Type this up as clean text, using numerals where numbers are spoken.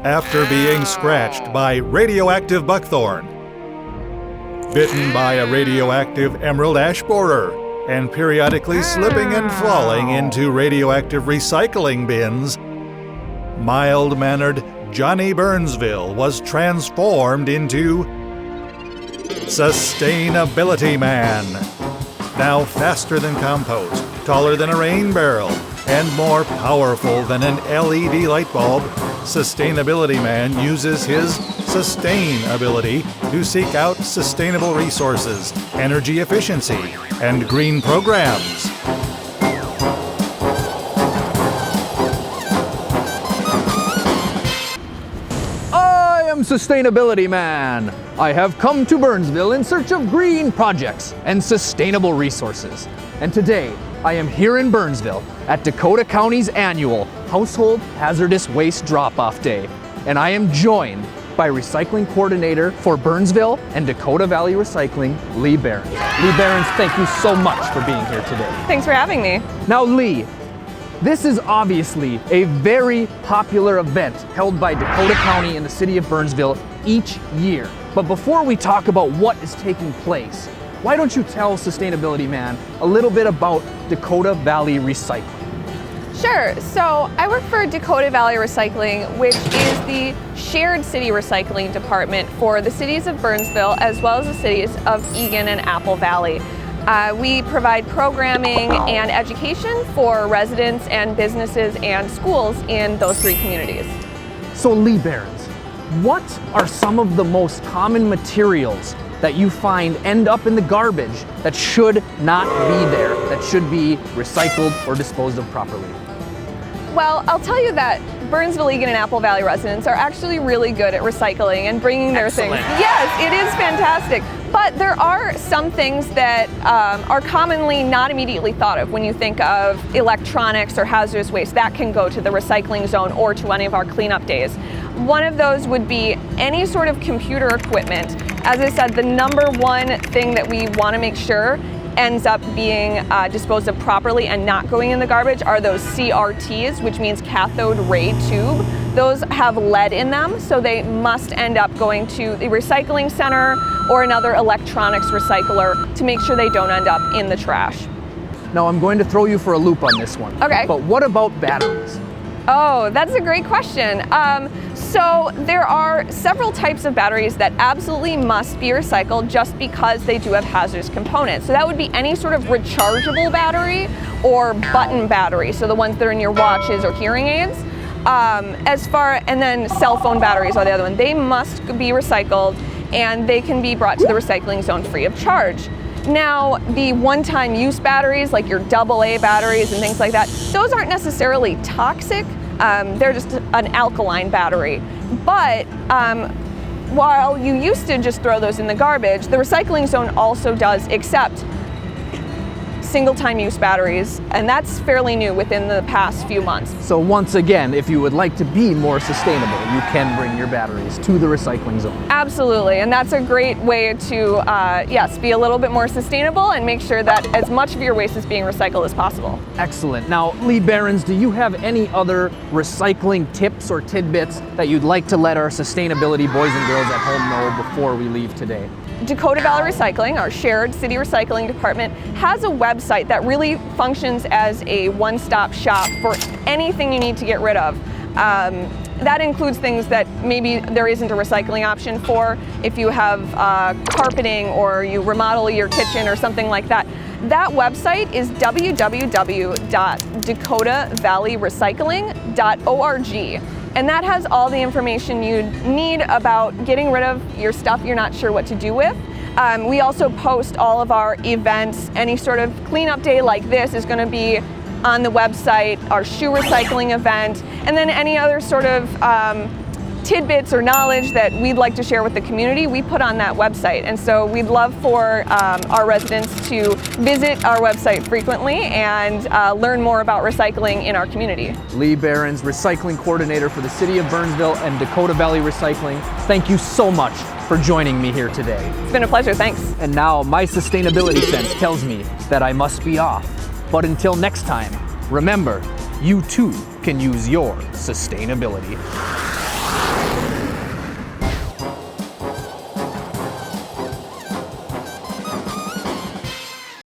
after being scratched by radioactive buckthorn, bitten by a radioactive emerald ash borer, and periodically slipping and falling into radioactive recycling bins, mild-mannered Johnny Burnsville was transformed into Sustainability Man. Now faster than compost, taller than a rain barrel, and more powerful than an LED light bulb, Sustainability Man uses his sustain ability to seek out sustainable resources, energy efficiency, and green programs. I am Sustainability Man. I have come to Burnsville in search of green projects and sustainable resources. And today, I am here in Burnsville at Dakota County's annual Household Hazardous Waste Drop-Off Day. And I am joined by Recycling Coordinator for Burnsville and Dakota Valley Recycling, Lee Behrens. Lee Behrens, thank you so much for being here today. Thanks for having me. Now, Lee, this is obviously a very popular event held by Dakota County and the city of Burnsville each year. But before we talk about what is taking place, why don't you tell Sustainability Man a little bit about Dakota Valley Recycling? Sure. So I work for Dakota Valley Recycling, which is the shared city recycling department for the cities of Burnsville as well as the cities of Egan and Apple Valley. We provide programming and education for residents and businesses and schools in those three communities. So Lee Behrens, what are some of the most common materials that you find end up in the garbage that should not be there, that should be recycled or disposed of properly? Well, I'll tell you that Burnsville, Egan, and Apple Valley residents are actually really good at recycling and bringing their things. Yes, it is fantastic. But there are some things that are commonly not immediately thought of when you think of electronics or hazardous waste. That can go to the recycling zone or to any of our cleanup days. One of those would be any sort of computer equipment. As I said, the number one thing that we want to make sure ends up being disposed of properly and not going in the garbage are those CRTs, which means cathode ray tube. Those have lead in them, so they must end up going to the recycling center or another electronics recycler to make sure they don't end up in the trash. Now I'm going to throw you for a loop on this one. Okay. But what about batteries? Oh, that's a great question. So there are several types of batteries that absolutely must be recycled just because they do have hazardous components. So that would be any sort of rechargeable battery or button battery, so the ones that are in your watches or hearing aids. And then cell phone batteries are the other one. They must be recycled and they can be brought to the recycling zone free of charge. Now, the one-time use batteries, like your AA batteries and things like that, those aren't necessarily toxic. They're just an alkaline battery. But while you used to just throw those in the garbage, the recycling zone also does accept single-time use batteries, and that's fairly new within the past few months. So once again, if you would like to be more sustainable, you can bring your batteries to the recycling zone. Absolutely, and that's a great way to, yes, be a little bit more sustainable and make sure that as much of your waste is being recycled as possible. Excellent. Now, Lee Behrens, do you have any other recycling tips or tidbits that you'd like to let our sustainability boys and girls at home know before we leave today? Dakota Valley Recycling, our shared city recycling department, has a website that really functions as a one-stop shop for anything you need to get rid of. That includes things that maybe there isn't a recycling option for. If you have carpeting or you remodel your kitchen or something like that, that website is www.dakotaValleyRecycling.org. And that has all the information you need about getting rid of your stuff you're not sure what to do with. We also post all of our events. Any sort of cleanup day like this is going to be on the website, our shoe recycling event, and then any other sort of tidbits or knowledge that we'd like to share with the community, we put on that website. And so we'd love for our residents to visit our website frequently and learn more about recycling in our community. Lee Behrens, Recycling Coordinator for the City of Burnsville and Dakota Valley Recycling, thank you so much for joining me here today. It's been a pleasure, thanks. And now my sustainability sense tells me that I must be off. But until next time, remember, you too can use your sustainability.